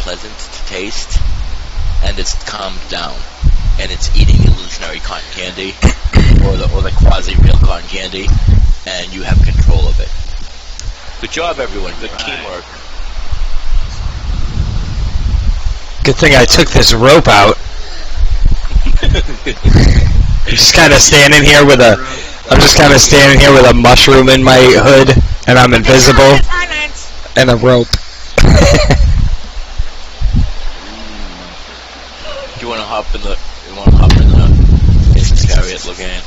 pleasant to taste, and it's calmed down, and it's eating illusionary cotton candy, or the quasi-real cotton candy, and you have control of it. Good job, everyone. Good teamwork. Good thing I took this rope out. I'm just kind of standing here with a mushroom in my hood, and I'm invisible, and a rope. Do you want to hop in the chariot, Logan?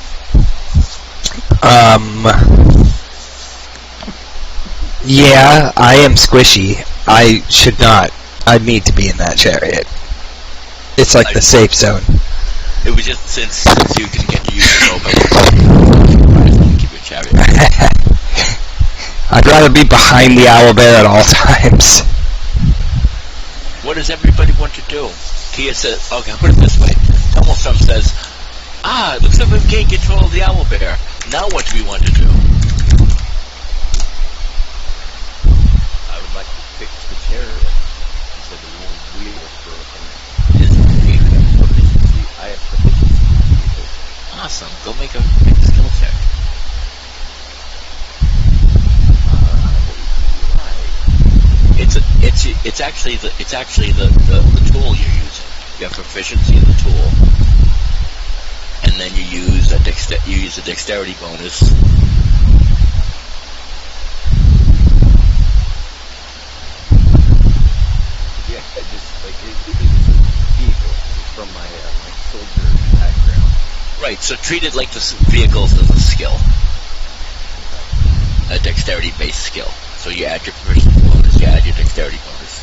Yeah, I am squishy. I should not. I need to be in that chariot. It's like the safe zone. It was just since you can get to use the rope, I was going to keep your chariot. I'd rather be behind the owlbear at all times. What does everybody want to do? Kia says, okay, I'll put it this way. Tumblestorm says, it looks like we've gained control of the owlbear. Now what do we want to do? I would like to fix the chariot. Instead of the wheel for his proficiency. I have proficiency. Awesome. Go make a skill check. It's actually the tool you're using. You have proficiency in the tool, and then you use a dexterity bonus. Yeah, I just like it's a vehicle from my soldier background. Right. So treat it like the vehicles as a skill, a dexterity-based skill. So you add your proficiency bonus, you add your dexterity bonus.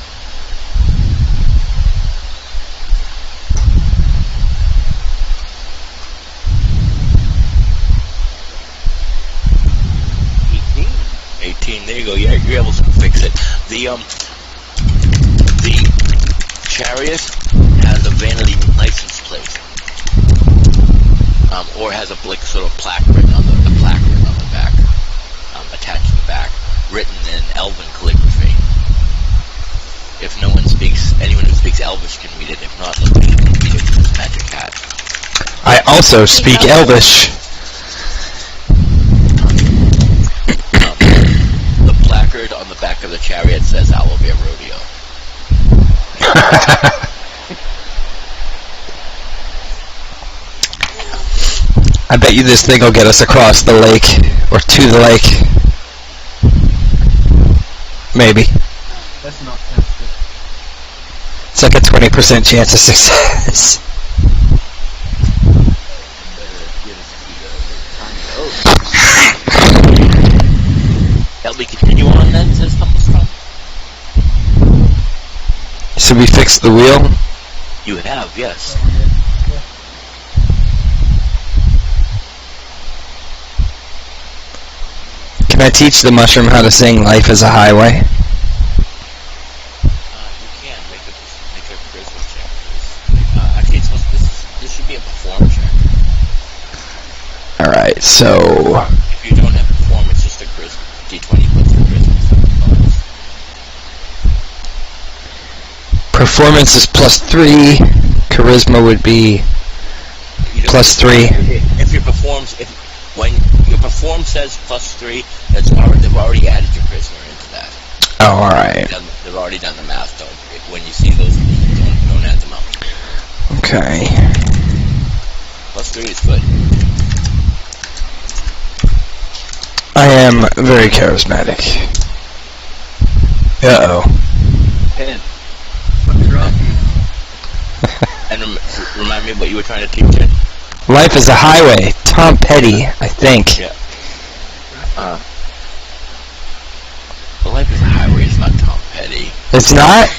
There you go. Yeah, you're able to fix it. The chariot has a vanity license plate, or has a sort of plaque written on the plaque written on the back, attached to the back, written in Elven calligraphy. If anyone who speaks Elvish can read it. If not, nobody can read it because it's Magic Hat. I also speak Elvish. Placard on the back of the chariot says Owlbear Rodeo. I bet you this thing will get us across the lake, or to the lake. Maybe. That's not tested. It's like a 20% chance of success. Shall we continue on then, says Tumblestorm? Should we fix the wheel? You have, yes. Can I teach the mushroom how to sing Life is a Highway? You can make a charisma check. Actually, this should be a perform check. Alright, so... If you don't have perform, it's just a charisma. D20 plus your charisma. Performance is +3. Charisma would be +3. When your perform says +3, they've already added your charisma into that. Oh, alright. They've already done the math. When you see those, don't add them up. Okay. +3 is good. I am very charismatic. Uh-oh. 10. And remind me what you were trying to teach it. Life is a Highway. Tom Petty, I think. Yeah. Well, Life is a Highway is not Tom Petty. It's not?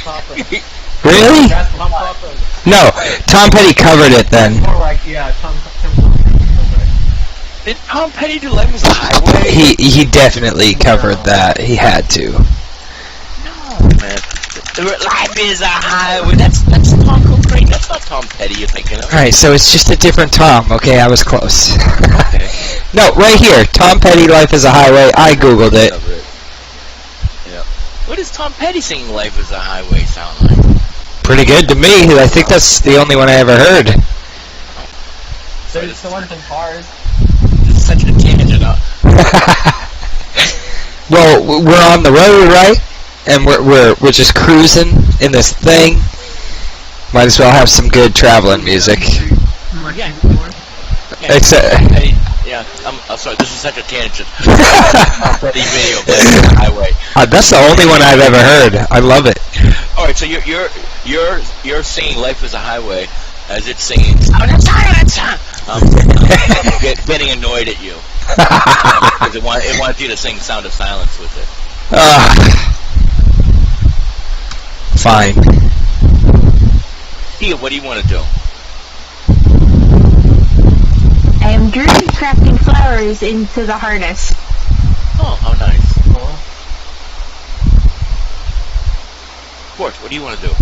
Really? That's Tom Papa. No, Tom Petty covered it then. More like, yeah, Tom Did Tom Petty do Life is a Highway? He definitely covered that. He had to. No, man. Life is a Highway. That's Tom Cochrane. That's not Tom Petty you're thinking of. Alright, so it's just a different Tom. Okay, I was close. Okay. No, right here. Tom Petty, Life is a Highway. I googled it. Yeah. What does Tom Petty singing Life is a Highway sound like? Pretty good to me. I think that's the only one I ever heard. There's the one from Cars. This is such a tangent. Well, we're on the road, right? And we're just cruising in this thing. Might as well have some good traveling music. Yeah. Except, Hey, yeah, I'm sorry. This is such a tangent. The video playing on the highway. that's the only one I've ever heard. I love it. All right, so you're singing "Life Is a Highway" as it's singing "Sound of Silence." Getting annoyed at you because it wants you to sing "Sound of Silence" with it. Fine. Tia, what do you want to do? I am currently crafting flowers into the harness. Oh, how nice. Cool. Court, what do you want to do?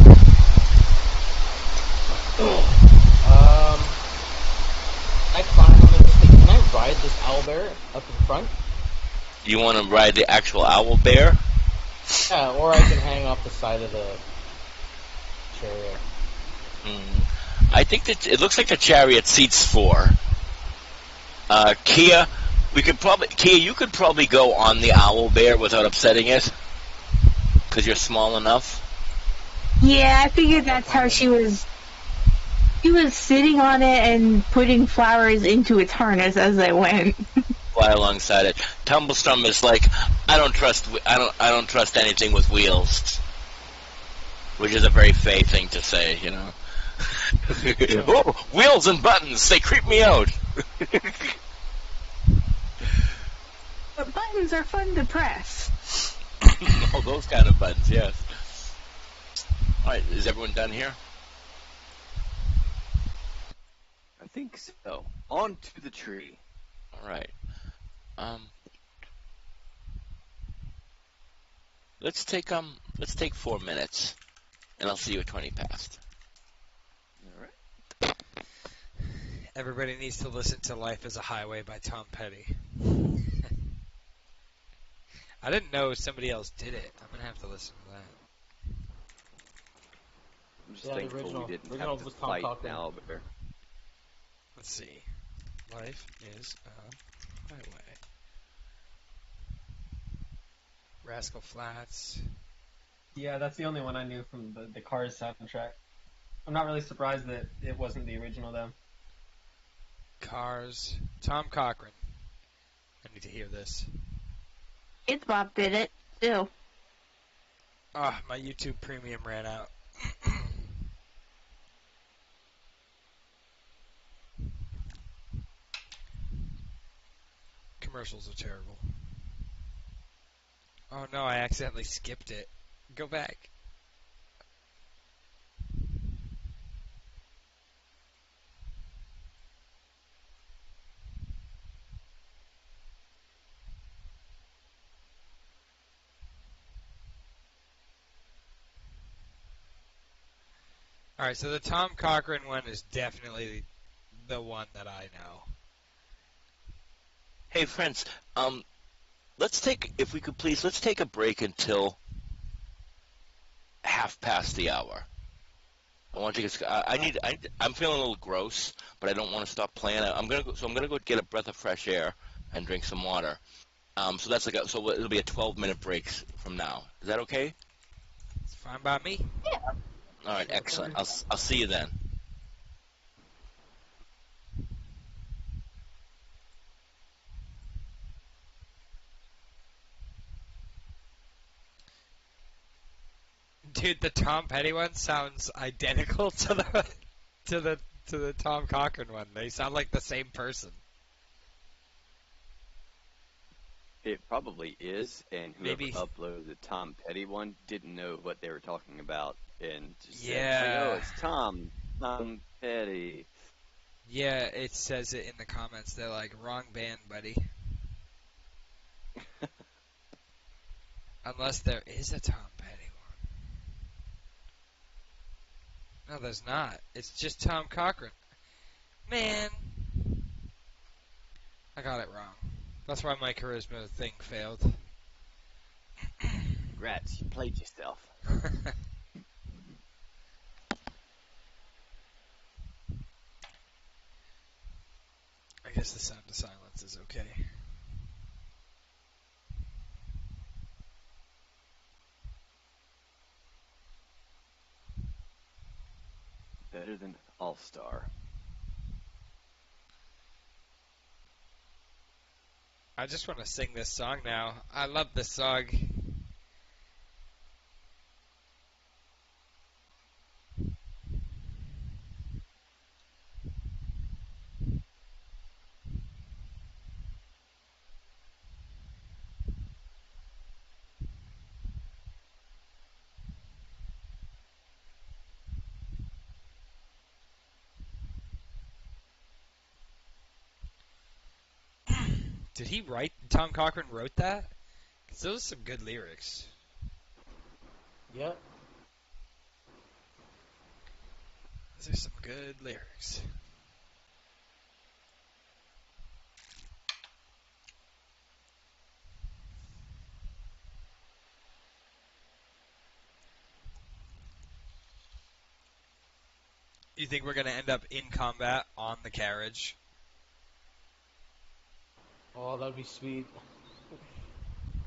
I climb on this thing. Can I ride this owlbear up in front? You want to ride the actual owl bear? Yeah, or I can hang off the side of the chariot. I think that it looks like the chariot seats 4. Kia, you could probably go on the owl bear without upsetting it, because you're small enough. Yeah, I figured that's how she was. She was sitting on it and putting flowers into its harness as I went. Fly alongside it. Tumblestorm is like, I don't trust anything with wheels, which is a very Faye thing to say, you know. Oh, wheels and buttons, they creep me out. But buttons are fun to press. Oh, those kind of buttons, yes. Alright, is everyone done here? I think so. On to the tree. Alright. Let's take 4 minutes, and I'll see you at 20 past. All right. Everybody needs to listen to Life is a Highway by Tom Petty. I didn't know somebody else did it. I'm going to have to listen to that. I'm just Yeah, the thankful original- we didn't original have to was Tom fight Cochran. the owlbear. Let's see. Life is a Highway. Rascal Flatts. Yeah, that's the only one I knew from the Cars soundtrack. I'm not really surprised that it wasn't the original though. Cars. Tom Cochran. I need to hear this. It's Bob did it, too. Ah, my YouTube premium ran out. Commercials are terrible. Oh no, I accidentally skipped it. Go back. Alright, so the Tom Cochran one is definitely the one that I know. Hey, friends, let's take a break until 1:30. I want to take I'm feeling a little gross, but I don't want to stop playing. I'm gonna go get a breath of fresh air and drink some water. So that's so it'll be a 12-minute break from now. Is that okay? It's fine by me. All right, excellent. I'll see you then. Dude, the Tom Petty one sounds identical to the Tom Cochran one. They sound like the same person. It probably is, and whoever Maybe. uploaded the Tom Petty one didn't know what they were talking about, and just Yeah. said, like, oh, it's Tom Petty. Yeah, it says it in the comments. They're like, wrong band, buddy. Unless there is a Tom Petty one. No, there's not. It's just Tom Cochran. Man. I got it wrong. That's why my charisma thing failed. Congrats, you played yourself. guess the sound of silence is okay. Better than All-Star. I just want to sing this song now. I love this song. Did he write? Tom Cochran wrote that? 'Cause those are some good lyrics. Yep. Those are some good lyrics. You think we're gonna end up in combat on the carriage? Oh, that'd be sweet.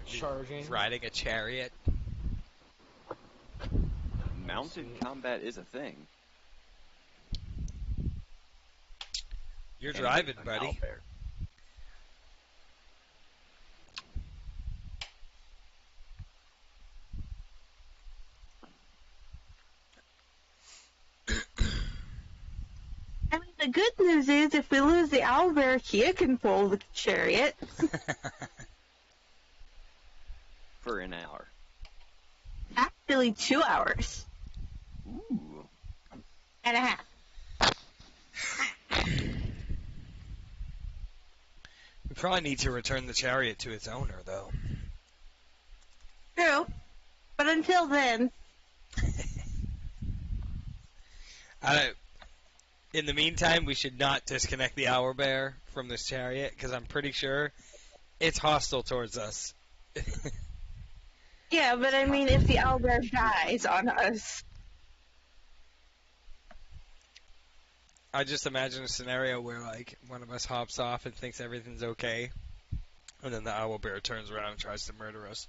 Charging. Riding a chariot? Mounted Sweet. combat is a thing. You're And driving, an buddy. owlbear. I mean, the good news is if we lose the owlbear, Kia can pull the chariot. For an hour. Actually, 2 hours Ooh. and a half. We probably need to return the chariot to its owner, though. True. But until then, In the meantime, we should not disconnect the owlbear from this chariot, because I'm pretty sure it's hostile towards us. yeah, but I mean, if the owlbear dies on us, I just imagine a scenario where, like, one of us hops off and thinks everything's okay, and then the owlbear turns around and tries to murder us.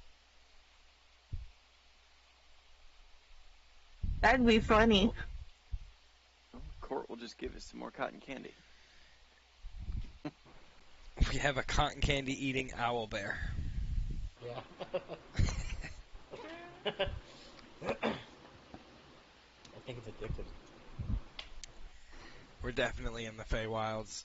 that'd be funny. Well, Court will just give us some more cotton candy. We have a cotton candy eating owlbear. Yeah. I think it's addictive. We're definitely in the Feywilds.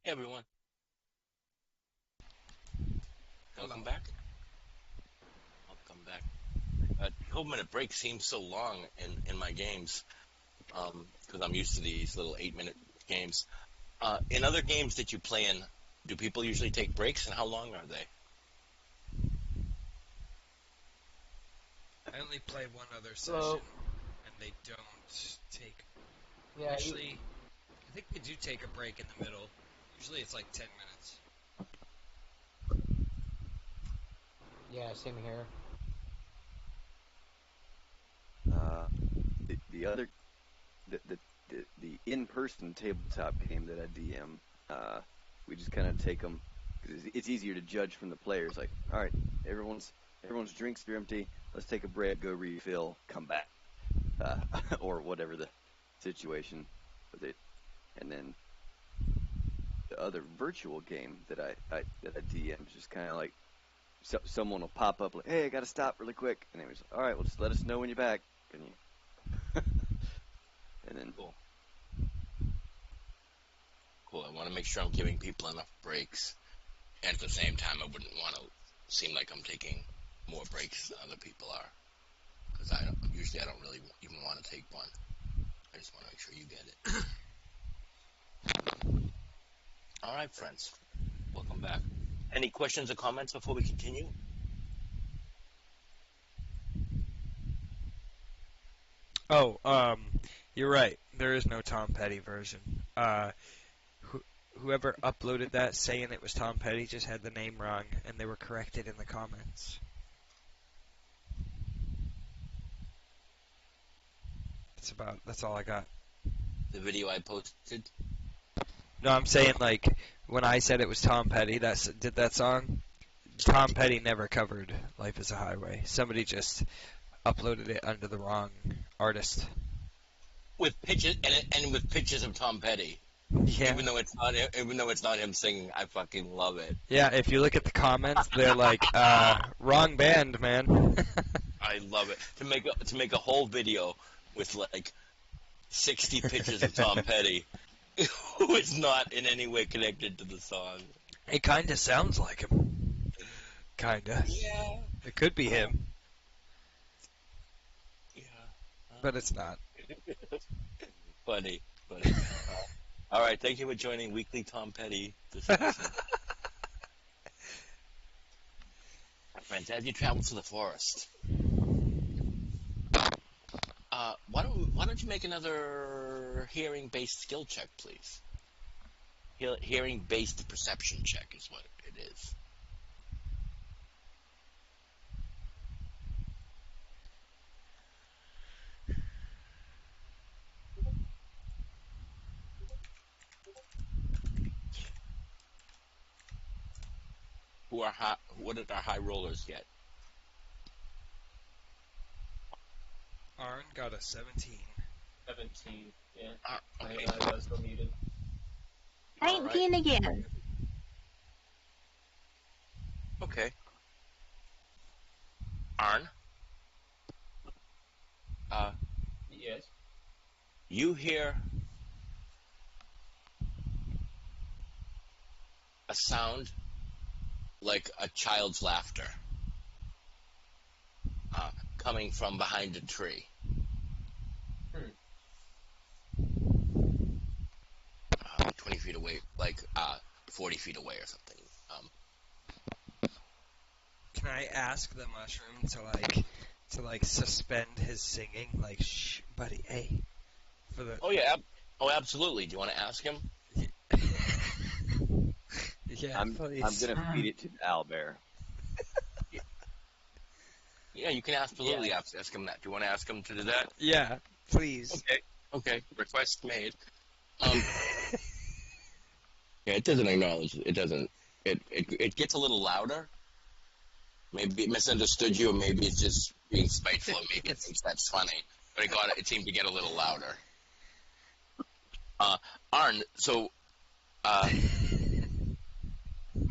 Hey everyone, welcome Hello. back. Welcome back. 12-minute break seems so long in my games because I'm used to these little 8-minute games. In other games that you play in, do people usually take breaks, and how long are they? I only play one other So- session, and they don't take. Yeah, Actually, I think they do take a break in the middle. Usually it's like 10 minutes. yeah, same here. The in-person tabletop game that I DM, we just kind of take them because it's easier to judge from the players. Like, all right, everyone's drinks are empty. Let's take a break, go refill, come back, or whatever the situation with it. And then the other virtual game that I DM is just kind of like someone will pop up like, hey, I got to stop really quick, and they was all right, well, just let us know when you're back, and you. And then Cool. I want to make sure I'm giving people enough breaks, and at the same time, I wouldn't want to seem like I'm taking more breaks than other people are, because I don't really even want to take one. I just want to make sure you get it. All right, friends, welcome back. Any questions or comments before we continue? Oh, you're right. There is no Tom Petty version. Whoever uploaded that saying it was Tom Petty just had the name wrong, and they were corrected in the comments. That's all I got. The video I posted. No, I'm saying like when I said it was Tom Petty that did that song, Tom Petty never covered "Life Is a Highway." Somebody just uploaded it under the wrong artist. With pictures and with pictures of Tom Petty. Yeah. Even though it's not him singing, I fucking love it. Yeah, if you look at the comments, they're like, wrong band, man. I love it. To make a whole video with like 60 pictures of Tom Petty, who is not in any way connected to the song. It kind of sounds like him. Kinda. Yeah. It could be him, Yeah. but it's not. Funny. All right, thank you for joining Weekly Tom Petty discussion. Friends, as you travel to the forest, why don't you make another hearing-based skill check, please? Hearing-based perception check is what it is. What did our high rollers get? Arn got a 17. 17. Yeah. Okay. I was still muted. 19 again. Okay. Arn, Yes. you hear a sound like a child's laughter coming from behind a tree. 20 feet away, like 40 feet away or something. Can I ask the mushroom to suspend his singing? Like, shh, buddy, hey. For the Oh yeah, absolutely. Do you want to ask him? yeah, I'm please. gonna feed it to Owlbear. Yeah, you can absolutely ask him that. Do you want to ask him to do that? Yeah, please. Okay. Request made. Yeah, it doesn't acknowledge. It doesn't. It gets a little louder. Maybe it misunderstood you, or maybe it's just being spiteful. Or maybe it thinks that's funny. But it seemed to get a little louder. Arn, so,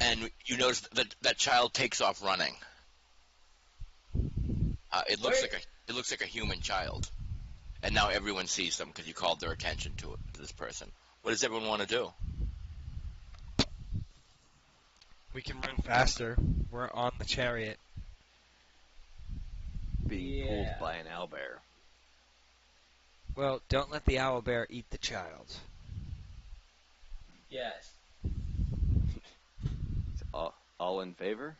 and you notice that child takes off running. It looks like a human child, and now everyone sees them because you called their attention to this person. What does everyone want to do? We can run faster. We're on the chariot. Being pulled by an owlbear. Well, don't let the owlbear eat the child. Yes. All in favor?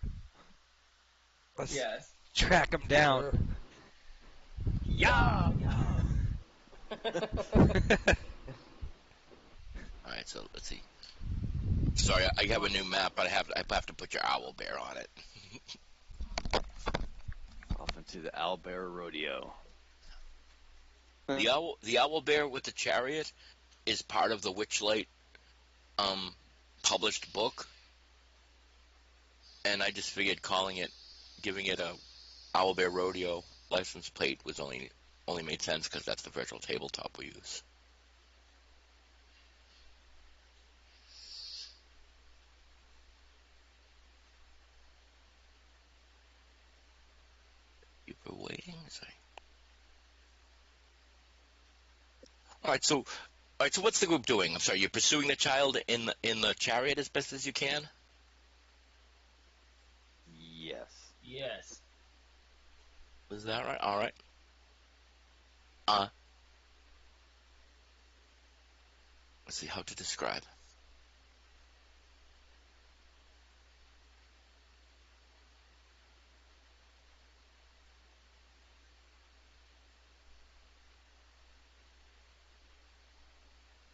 Let's Yes. track him down. Yeah. Alright, so let's see. Sorry, I have a new map, but I have to put your owl bear on it. Off into the owlbear rodeo. The owl bear with the chariot is part of the Witchlight published book, and I just figured giving it a owl bear rodeo license plate was only made sense because that's the virtual tabletop we use. You were waiting, sorry. All right, so what's the group doing? I'm sorry, you're pursuing the child in the chariot as best as you can? Yes. Yes. Was that right? All right. Let's see how to describe.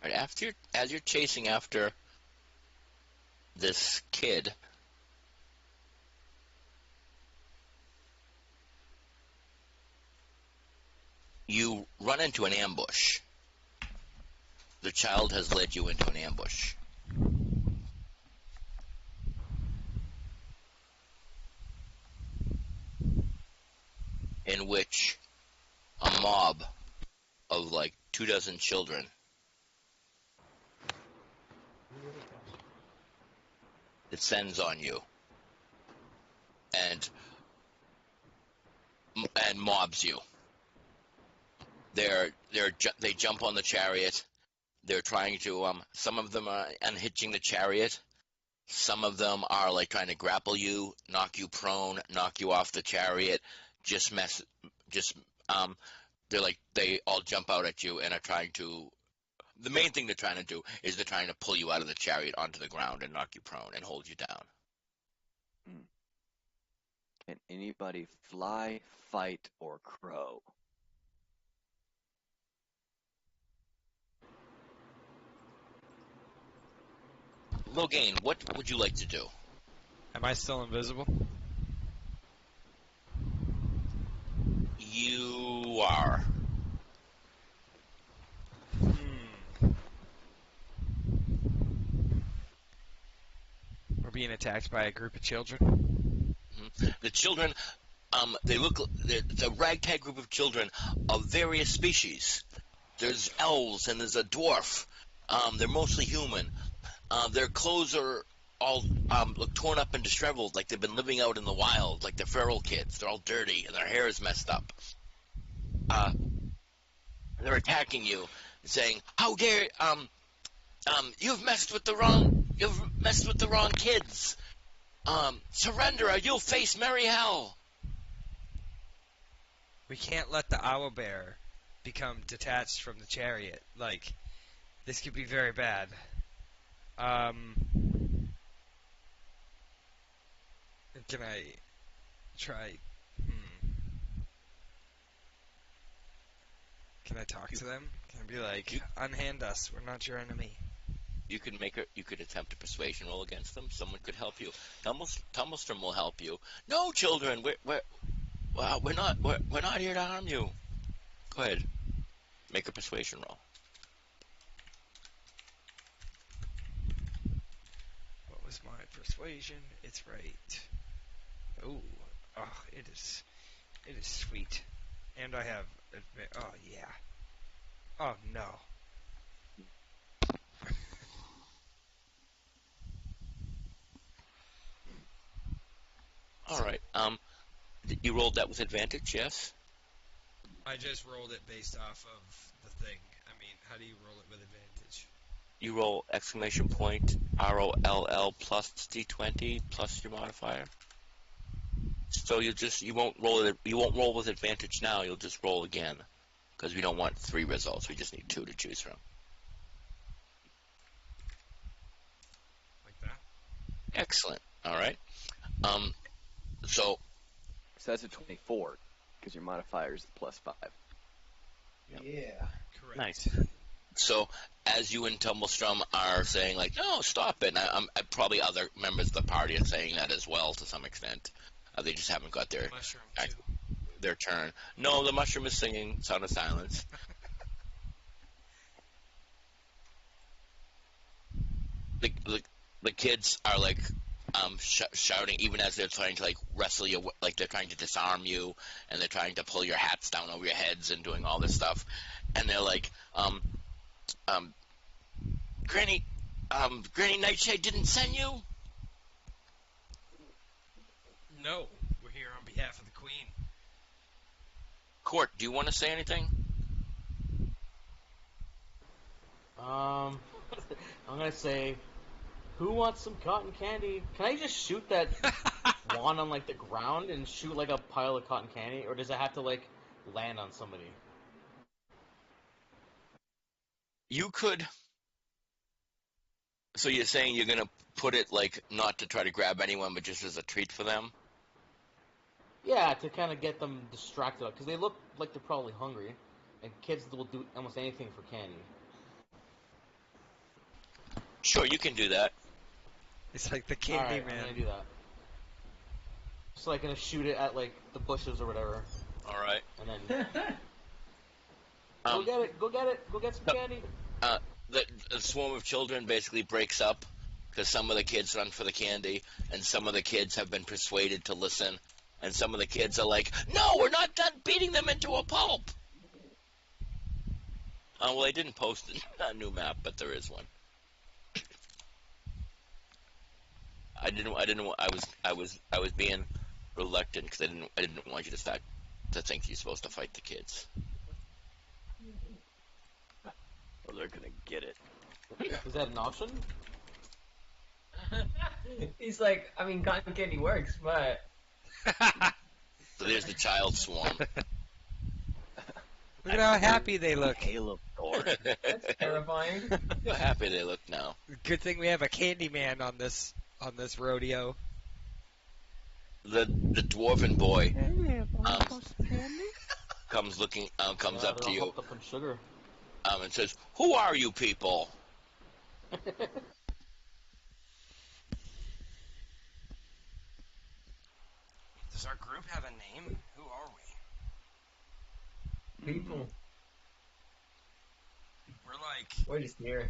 All right, as you're chasing after this kid, you run into an ambush. The child has led you into an ambush. In which a mob of like 24 children descends on you and mobs you. They jump on the chariot. They're trying to some of them are unhitching the chariot. Some of them are like trying to grapple you, knock you prone, knock you off the chariot. They all jump out at you and are trying to. The main thing they're trying to do is they're trying to pull you out of the chariot onto the ground and knock you prone and hold you down. Can anybody fly, fight, or crow? Logain, what would you like to do? Am I still invisible? You are. We're being attacked by a group of children. The children, it's a ragtag group of children of various species. There's elves and there's a dwarf. They're mostly human. Their clothes are all look torn up and disheveled, like they've been living out in the wild, like they're feral kids. They're all dirty and their hair is messed up. They're attacking you, saying, "How dare you've messed with the wrong kids. Surrender or you'll face merry hell." We can't let the owlbear become detached from the chariot. Like, this could be very bad. Can I try? Can I talk to them? Can I be like, unhand us, we're not your enemy? You could attempt a persuasion roll against them. Someone could help you. Tumblestrom will help you. No, children, we're not here to harm you. Go ahead, make a persuasion roll. What was my persuasion? It's right. Oh, it is sweet. And I have, oh yeah. Oh no. All right. You rolled that with advantage, yes? I just rolled it based off of the thing. I mean, how do you roll it with advantage? you roll exclamation point ROLL plus D20 plus your modifier. So you won't roll with advantage now. You'll just roll again, because we don't want 3 results. We just need 2 to choose from. Like that. Excellent. All right. So So that's a 24, because your modifier is +5. Yeah. Correct. nice. So as you and Tumblestrum are saying like, no, stop it. And probably other members of the party are saying that as well to some extent. They just haven't got Mushroom act- too. their turn. No, the mushroom is singing Sound of Silence. The kids are like shouting even as they're trying to like wrestle you, like they're trying to disarm you, and they're trying to pull your hats down over your heads and doing all this stuff. And they're like, Granny Nightshade didn't send you? No, we're here on behalf of the Queen. Court, do you want to say anything? I'm gonna say, who wants some cotton candy? Can I just shoot that wand on like the ground and shoot like a pile of cotton candy, or does it have to like land on somebody? You could. So you're saying you're gonna put it like not to try to grab anyone, but just as a treat for them? Yeah, to kind of get them distracted, because they look like they're probably hungry, and kids will do almost anything for candy. Sure, you can do that. It's like the Candy Alright, Man. I'm gonna do that. So I'm gonna shoot it at like the bushes or whatever, All right. and then go Um, get it, go get it, go get some candy. the swarm of children basically breaks up because some of the kids run for the candy, and some of the kids have been persuaded to listen, and some of the kids are like, "No, we're not done beating them into a pulp." Well, they didn't post a new map, but there is one. I was being reluctant because I didn't want you to think you're supposed to fight the kids. Well, they're gonna get it. Is that an option? He's like, I mean, cotton candy works, but So there's the child swarm. Look at how happy they look. Hail of Thor. that's terrifying. Look how happy they look now. Good thing we have a Candy Man on this rodeo. The dwarven boy comes up they're to all you hooked up on sugar. and says, "Who are you people?" Does our group have a name? Who are we? People, We're like... we're just here.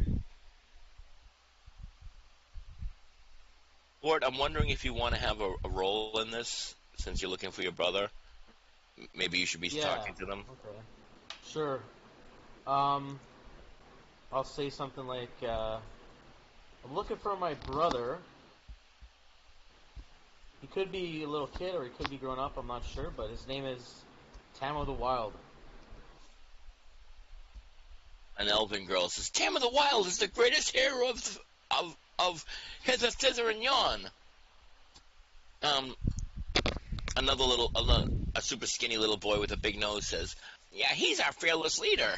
Lord, I'm wondering if you want to have a role in this, since you're looking for your brother. Maybe you should be talking to them. Okay. Sure. I'll say something like, I'm looking for my brother. He could be a little kid or he could be grown up, I'm not sure, but his name is Tam of the Wild. An elven girl says, "Tam of the Wild is the greatest hero of Hither, Thither, and Yon." A super skinny little boy with a big nose says, "Yeah, he's our fearless leader."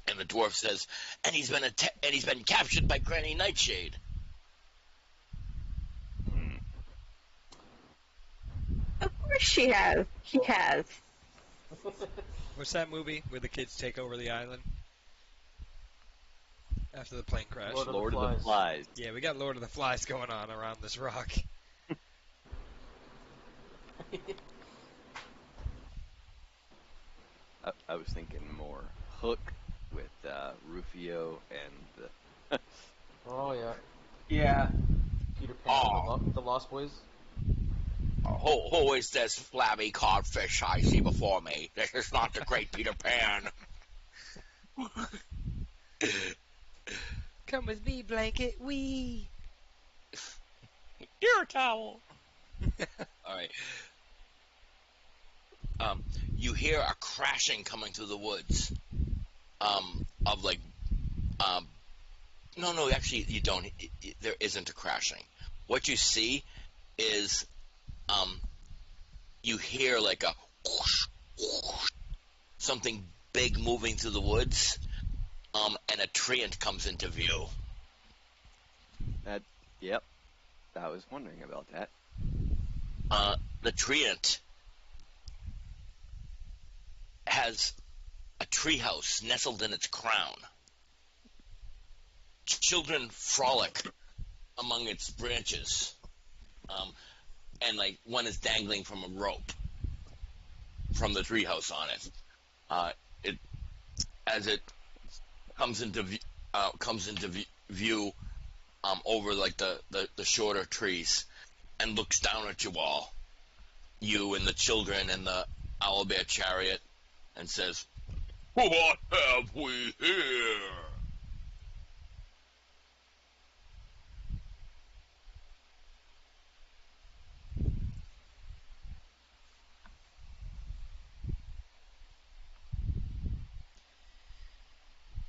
And the dwarf says, "And he's been captured by Granny Nightshade." Of course she has. She has. What's that movie where the kids take over the island? After the plane crash. Lord of the Flies. Yeah, we got Lord of the Flies going on around this rock. I was thinking more Hook with Rufio and the Oh, yeah. Yeah. Peter Pan, the Lost Boys. Who is this flabby codfish I see before me? This is not the great Peter Pan. Come with me, blanket, wee. Your towel. All right. You hear a crashing coming through the woods, of like, No, actually, you don't. There isn't a crashing. What you see is, you hear like a whoosh, whoosh, something big moving through the woods, and a treant comes into view. Yep. I was wondering about that. The treant has a treehouse nestled in its crown. Children frolic among its branches, and like one is dangling from a rope from the treehouse on it. As it comes into view over like the shorter trees, and looks down at you all, you and the children and the owlbear chariot, and says, "What have we here?"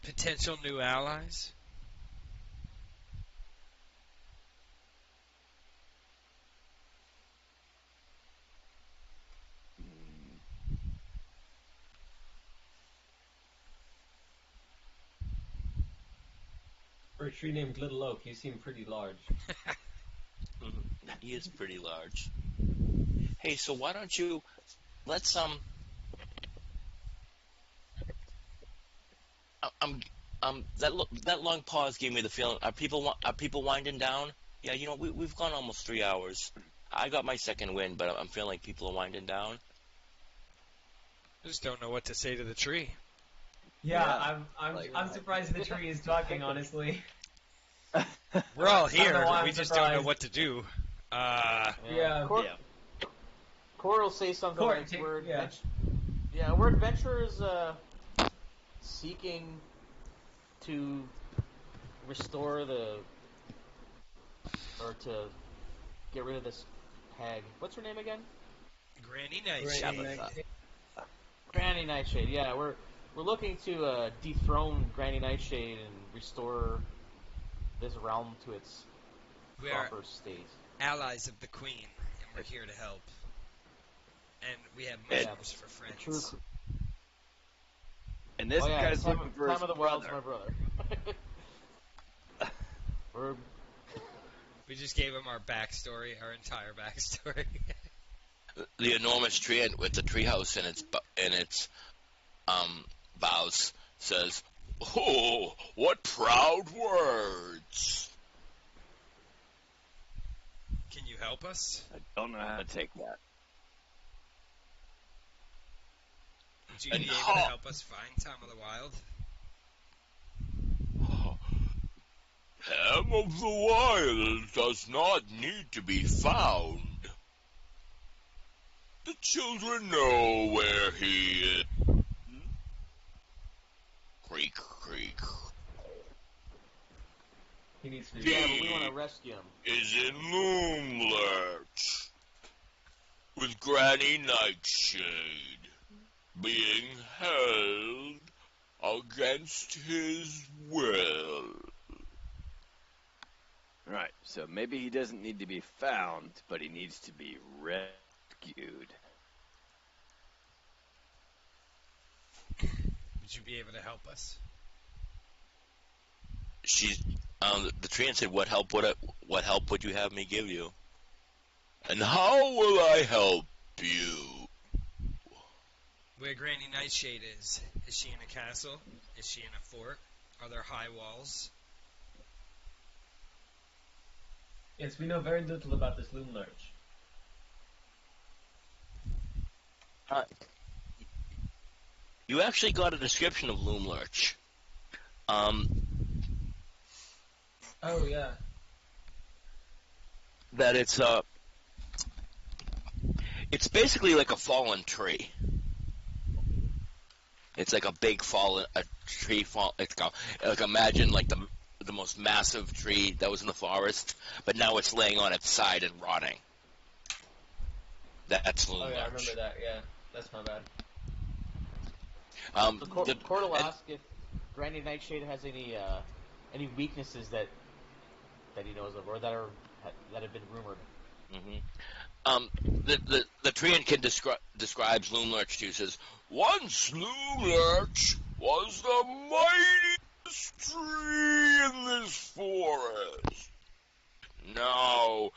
Potential new allies? For a tree named Little Oak, you seem pretty large. He is pretty large. Hey, so why don't you let's that long pause gave me the feeling. Are people winding down? Yeah, we've gone almost 3 hours. I got my second win, but I'm feeling like people are winding down. I just don't know what to say to the tree. Yeah, I'm surprised the tree is talking, honestly. We're all I don't know here. why I'm We just don't know surprised. what to do. Yeah. Core will say something Core, like, take- we're yeah. we're adventurers seeking to restore or to get rid of this hag. What's her name again? Granny Nightshade. Granny Nightshade. Yeah, we're looking to dethrone Granny Nightshade and restore this realm to its We are proper state. allies of the Queen, and we're here to help. And we have And- mushrooms for friends. True. And this guy's time looking for his of the world's brother. my brother. We're We just gave him our backstory, our entire backstory. The enormous tree with the treehouse in its boughs says, "Oh, what proud words!" Can you help us? I don't know how to take that. Would you And be able to how- help us find Tom of the Wild? Ham of the Wild does not need to be found. The children know where he is. Creak, creak. He needs to be. but we want to rescue him. Is in Loomlurch with Granny Nightshade being held against his will. Right, so maybe he doesn't need to be found, but he needs to be rescued. Would you be able to help us? The treant said, "What help would you have me give you? And how will I help you?" Where Granny Nightshade is she in a castle? Is she in a fort? Are there high walls? Yes, we know very little about this Loom Lurch. You actually got a description of Loomlurch. Oh, yeah. That it's basically like a fallen tree. It's like a big tree fall. Like imagine like the most massive tree that was in the forest, but now it's laying on its side and rotting. That's Oh, Loomlurch. yeah, I remember that, yeah. That's my bad. The court will ask if Granny Nightshade has any any weaknesses that he knows of, or that have been rumored. The Treantkin describes Loomlurch to you, says, "Once Loomlurch was the mightiest tree in this forest. Now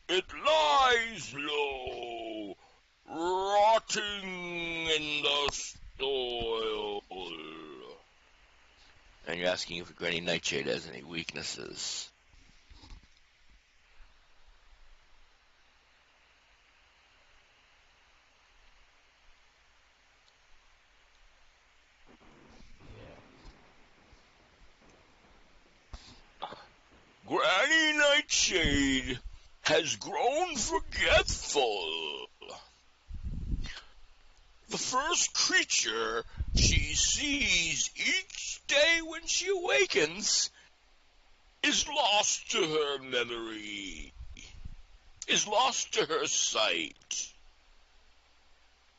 it lies low, rotting in the soil." And you're asking if Granny Nightshade has any weaknesses. Granny Nightshade has grown forgetful. The first creature she sees each day when she awakens is lost to her memory, is lost to her sight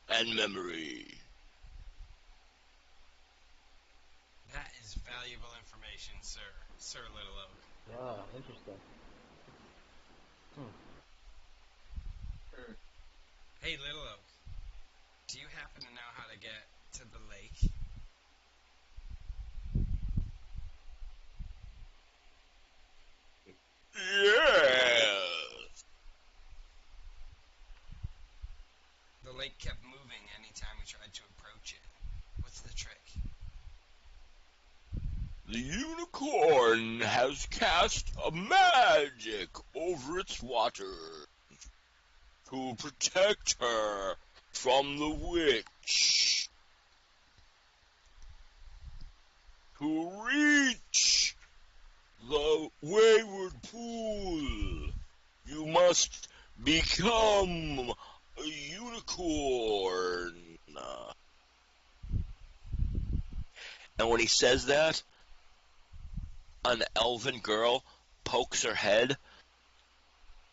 and memory. That is valuable information, Sir Little Oak. Yeah, interesting. Hey, Little Oak, do you happen to know how to get to the lake? Yes. The lake kept moving anytime we tried to approach it. What's the trick? The unicorn has cast a magic over its water to protect her from the witch. To reach the wayward pool, you must become a unicorn. And when he says that, an elven girl pokes her head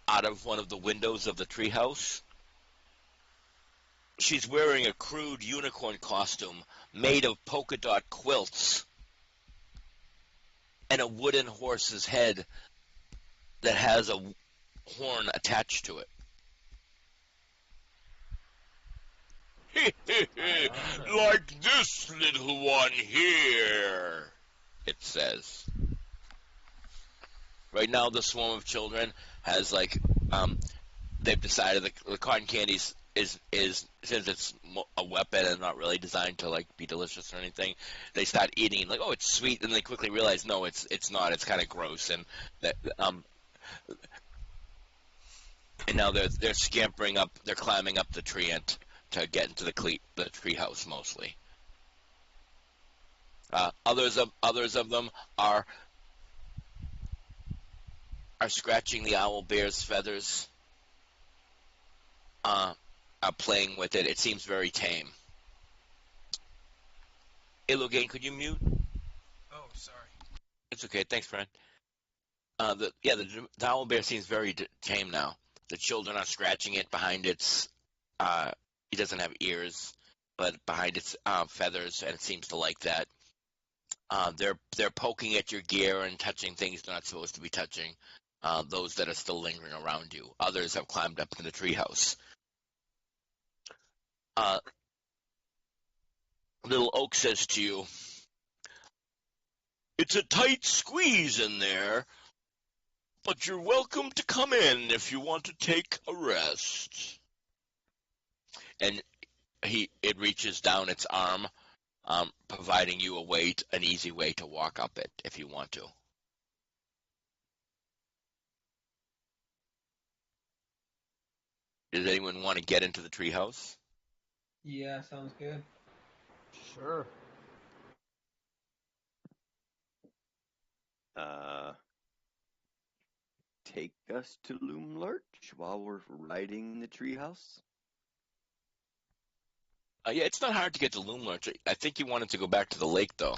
out of one of the windows of the treehouse. She's wearing a crude unicorn costume made of polka dot quilts and a wooden horse's head that has a horn attached to it. Like this little one here, it says. Right now, the swarm of children has they've decided the cotton candy is since it's a weapon and not really designed to be delicious or anything. They start eating oh, it's sweet, and they quickly realize no, it's not. It's kind of gross, and that and now they're scampering up. They're climbing up the tree to get into the tree house mostly. Others of them are scratching the owl bear's feathers, are playing with it. It seems very tame. Hey, Logain, could you mute? Oh, sorry. It's okay. Thanks, friend. The owl bear seems very tame now. The children are scratching it behind its. He doesn't have ears, but behind its feathers, and it seems to like that. They're poking at your gear and touching things they're not supposed to be touching. Those that are still lingering around you. Others have climbed up in the treehouse. Little Oak says to you, "It's a tight squeeze in there, but you're welcome to come in if you want to take a rest." And it reaches down its arm, providing you an easy way to walk up it if you want to. Does anyone want to get into the treehouse? Yeah, sounds good. Sure. Take us to Loomlurch while we're riding the treehouse? Yeah, it's not hard to get to Loomlurch. I think you wanted to go back to the lake, though.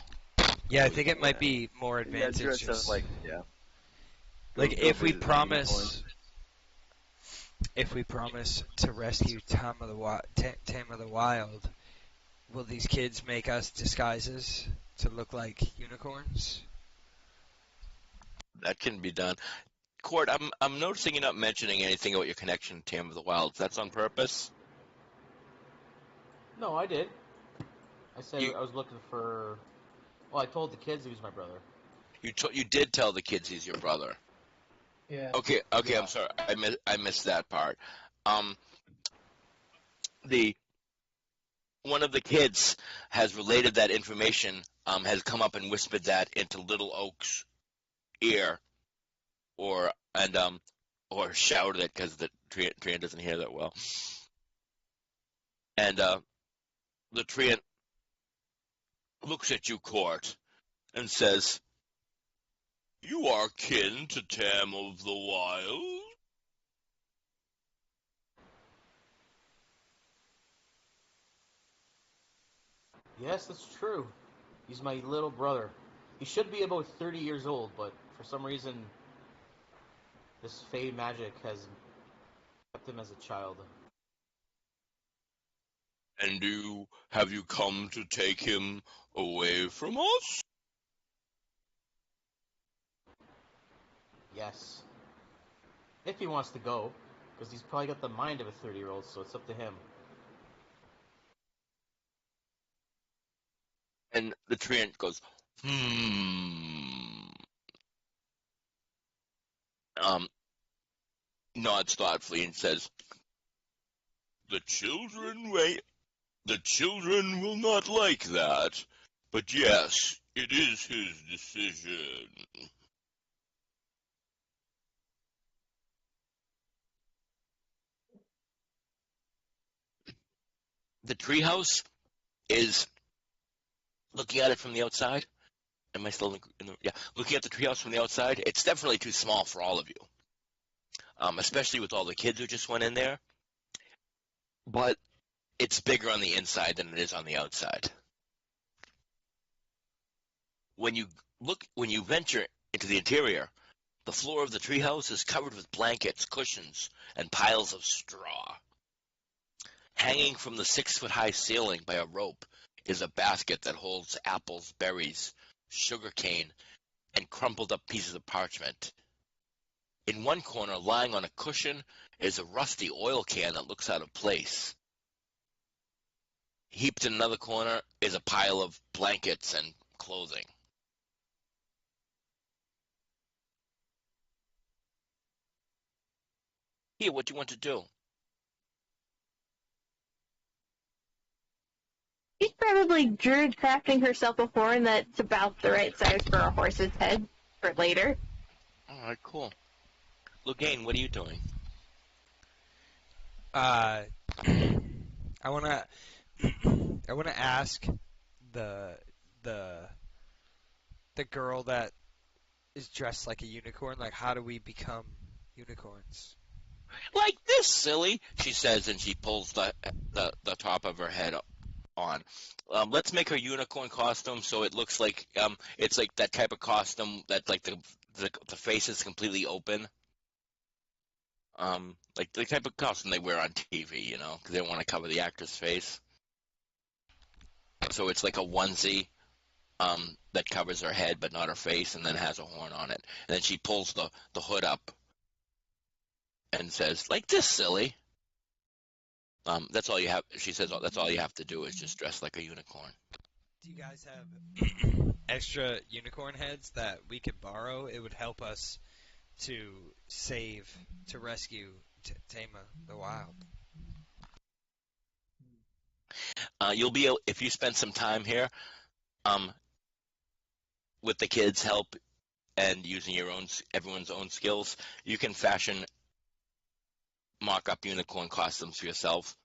Yeah, I think it might be more advantageous. Yeah. If we promise to rescue Tame of the Wild, will these kids make us disguises to look like unicorns? That can be done. Court, I'm noticing you're not mentioning anything about your connection to Tame of the Wilds. That's on purpose? No, I did. I said You- I was looking for. Well, I told the kids he was my brother. You did tell the kids he's your brother. Yeah. Okay, Yeah. I'm sorry. I missed that part. One of the kids has relayed that information, has come up and whispered that into Little Oak's ear, or shouted it because the treant doesn't hear that well. And the treant looks at you, Court, and says, "You are kin to Tam of the Wild?" Yes, that's true. He's my little brother. He should be about 30 years old, but for some reason, this Fey magic has kept him as a child. And have you come to take him away from us? Yes. If he wants to go, because he's probably got the mind of a 30-year-old, so it's up to him. And the treant goes, nods thoughtfully and says, The children will not like that, but yes, it is his decision. The treehouse is, looking at it from the outside. Am I still in the? Yeah, looking at the treehouse from the outside, it's definitely too small for all of you, especially with all the kids who just went in there. But it's bigger on the inside than it is on the outside. When you venture into the interior, the floor of the treehouse is covered with blankets, cushions, and piles of straw. Hanging from the 6-foot-high ceiling by a rope is a basket that holds apples, berries, sugar cane, and crumpled up pieces of parchment. In one corner, lying on a cushion, is a rusty oil can that looks out of place. Heaped in another corner is a pile of blankets and clothing. Here, what do you want to do? She's probably druid crafting herself a horn that's about the right size for a horse's head for later. Alright, cool. Lugane, what are you doing? I wanna ask the girl that is dressed like a unicorn, like, how do we become unicorns? Like this, silly, she says, and she pulls the top of her head on. Let's make her unicorn costume so it looks like it's like that type of costume that like the face is completely open. Like the type of costume they wear on TV, you know, because they don't want to cover the actor's face. So it's like a onesie that covers her head but not her face, and then has a horn on it. And then she pulls the hood up and says, "Like this, silly." That's all you have. She says, "That's all you have to do is just dress like a unicorn." Do you guys have extra unicorn heads that we could borrow? It would help us to rescue Tama the Wild. You'll be able, if you spend some time here, with the kids' help and using everyone's own skills, you can fashion mock-up unicorn costumes for yourself.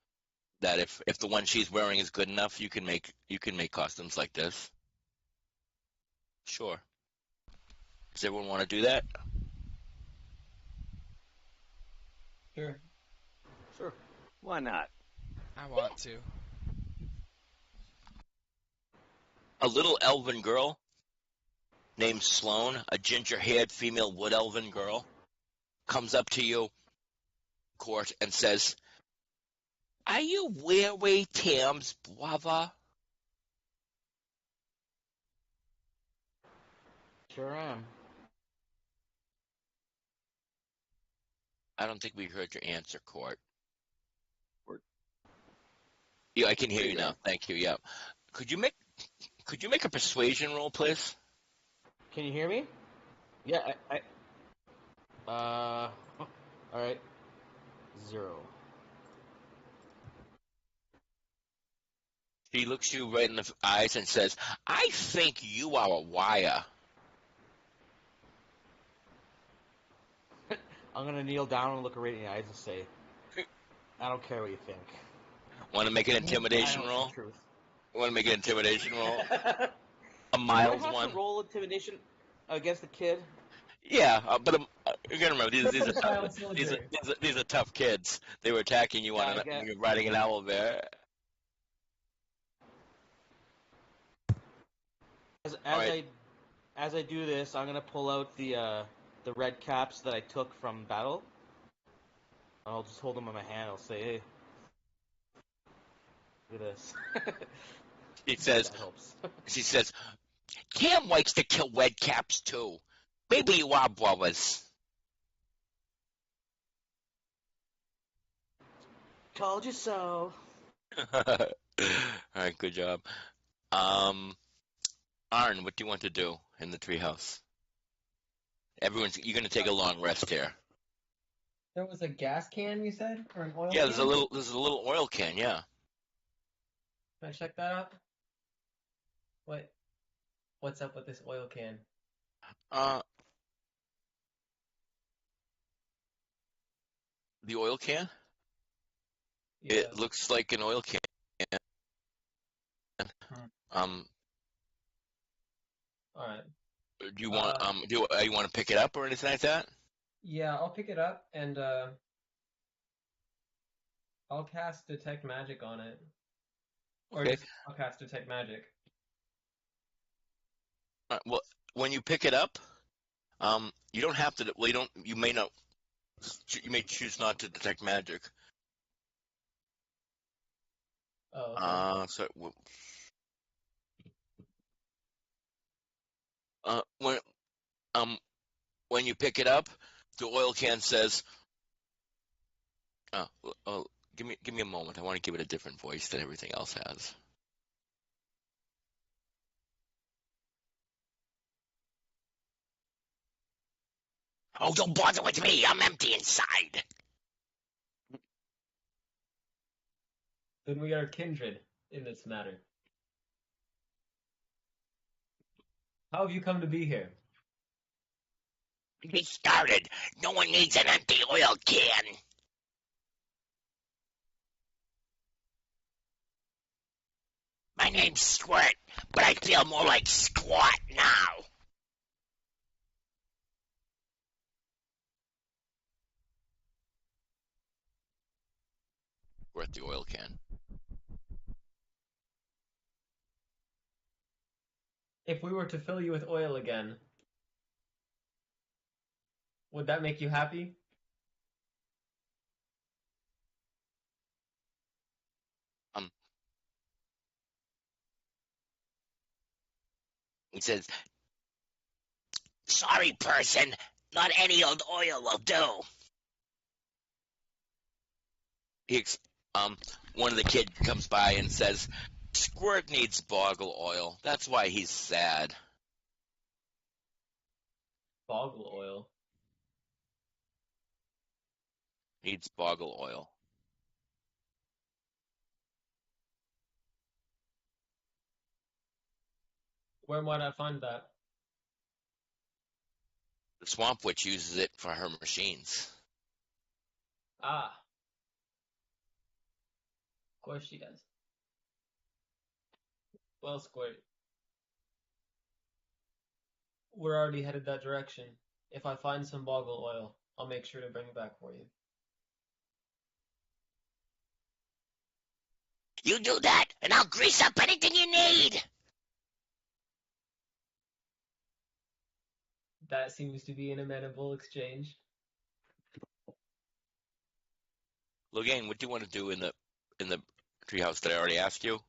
That if the one she's wearing is good enough, you can make costumes like this. Sure. Does everyone want to do that? Sure. Sure. Why not? I want to. A little elven girl named Sloane, a ginger-haired female wood elven girl, comes up to you, Court, and says, "Are you Weirway Tam's brother?" Sure am. I don't think we heard your answer, Court. Court? Yeah, I can hear There you you now. go. Thank you. Yeah. Could you make a persuasion roll, please? Can you hear me? Yeah, alright. 0. She looks you right in the eyes and says, "I think you are a wire." I'm gonna kneel down and look her right in the eyes and say, I don't care what you think. Want to make an I intimidation know roll? it's the truth. Want to make an intimidation roll? Do A I mild have one? to roll intimidation against the kid? Yeah, but you gotta remember these are Child tough. soldier. These are tough kids. They were attacking you Yeah, on I get- you're riding an owl bear. Alright. As I do this, I'm gonna pull out the red caps that I took from battle. I'll just hold them in my hand. I'll say, "Hey, look at this." She says, That helps. "Cam likes to kill red caps too. Maybe you are brothers." Told you so. Alright, good job. Arn, what do you want to do in the treehouse? You're gonna take a long rest here. There was a gas can, you said, or an oil Yeah, can? there's a little oil can, yeah. Can I check that out? What's up with this oil can? The oil can? Yeah. It looks like an oil can. All right. Do you want you want to pick it up or anything like that? Yeah, I'll pick it up and I'll cast Detect Magic on it. Or Okay. just I'll cast Detect Magic. Well, when you pick it up, you don't have to. Well, you don't. You may not. You may choose not to detect magic. Oh. Okay. When you pick it up, the oil can says, give me a moment. I want to give it a different voice than everything else has." "Oh, don't bother with me. I'm empty inside." Then we are kindred in this matter. How have you come to be here? Get started. No one needs an empty oil can. My name's Squirt, but I feel more like Squat now. We're at the oil can. If we were to fill you with oil again, would that make you happy? He says, "Sorry, person. Not any old oil will do." One of the kids comes by and says, "Squirt needs boggle oil. That's why he's sad." Boggle oil. Needs boggle oil. Where might I find that? The Swamp Witch uses it for her machines. Ah. Of course she does. Well, Squirt. We're already headed that direction. If I find some boggle oil, I'll make sure to bring it back for you. You do that, and I'll grease up anything you need. That seems to be an amenable exchange. Logain, what do you want to do in the treehouse? Did I already ask you?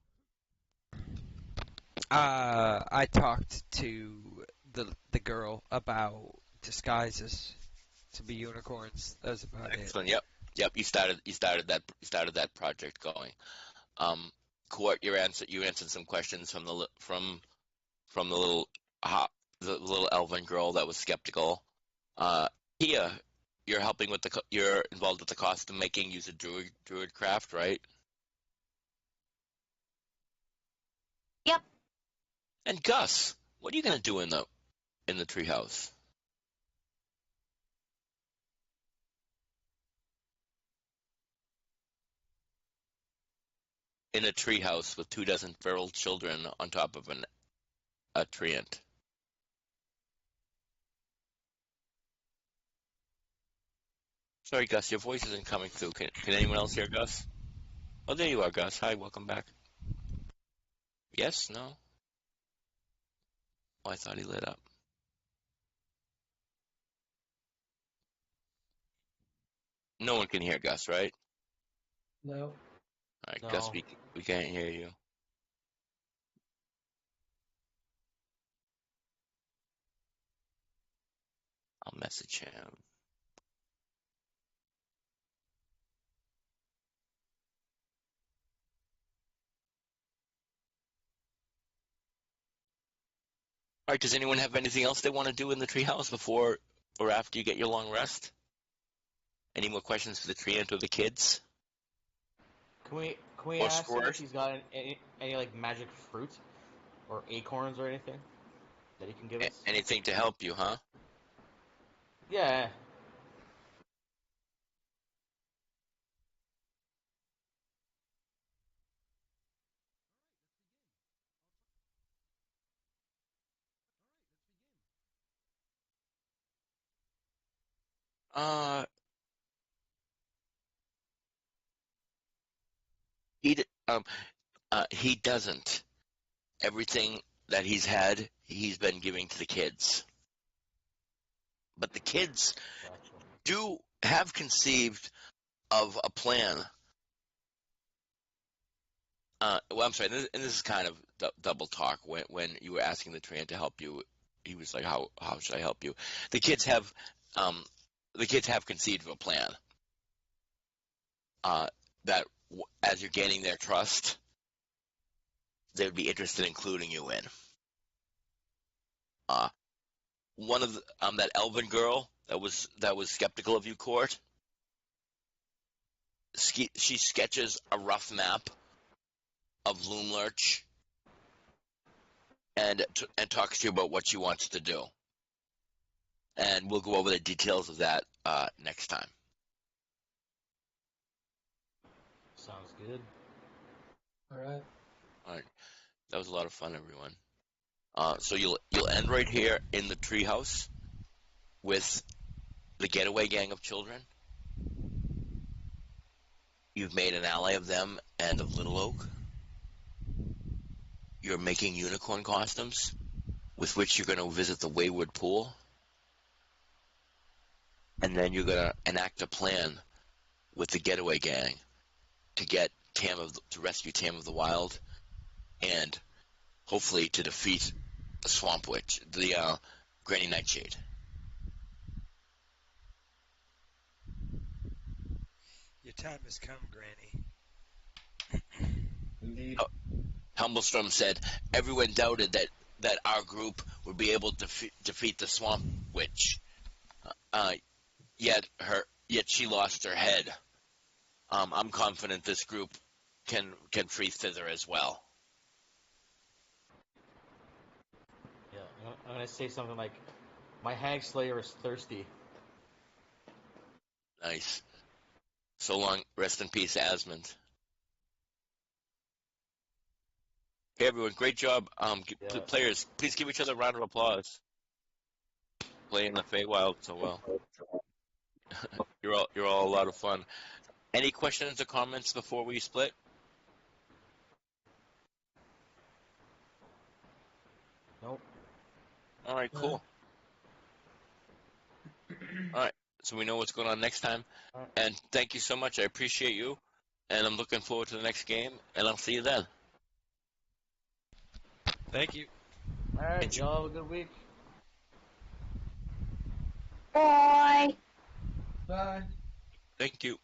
I talked to the girl about disguises. to be unicorns. That's about it. Excellent. Yep. You started that project going. Court, you answered some questions from the little elven girl that was skeptical. Kia, you're involved with the costume making. Use a druid craft, right? Yep. And Gus, what are you gonna do in the treehouse? In a treehouse with 24 feral children on top of a treant. Sorry, Gus, your voice isn't coming through. Can anyone else hear Gus? Oh, there you are, Gus. Hi, welcome back. Yes? No? Oh, I thought he lit up. No one can hear Gus, right? No. All right, No. Gus, we can't hear you. I'll message him. All right, does anyone have anything else they want to do in the treehouse before or after you get your long rest? Any more questions for the treant or the kids? Can we Or ask him squirt? if he's got any like magic fruit or acorns or anything that he can give us? Anything to help you, huh? Yeah. He doesn't. Everything that he's had, he's been giving to the kids. But the kids do have conceived of a plan. Well, I'm sorry, and this is kind of double talk. When you were asking the treant to help you, he was like, "How should I help you?" The kids have conceived of a plan. That as you're gaining their trust, they would be interested in including you in. One of that elven girl that was skeptical of you, Court. She sketches a rough map of Loomlurch and talks to you about what she wants to do. And we'll go over the details of that next time. Sounds good. All right. All right, that was a lot of fun, everyone. So you'll end right here in the treehouse with the getaway gang of children. You've made an ally of them and of Little Oak. You're making unicorn costumes with which you're going to visit the Wayward Pool. And then you're going to enact a plan with the getaway gang to get to rescue Tam of the Wild and hopefully to defeat the Swamp Witch, the Granny Nightshade. Your time has come, Granny. Indeed. Humblestrom said, everyone doubted that our group would be able to defeat the Swamp Witch. Yet she lost her head. I'm confident this group can free Thither as well. Yeah, I'm gonna say something like, "My Hag Slayer is thirsty." Nice. So long, rest in peace, Asmund. Hey everyone, great job. Players, please give each other a round of applause. Playing the Feywild so well. You're all a lot of fun. Any questions or comments before we split? Nope. All right, cool. All right, so we know what's going on next time. And thank you so much. I appreciate you. And I'm looking forward to the next game. And I'll see you then. Thank you. All right, y'all have a good week. Bye. Bye. Thank you.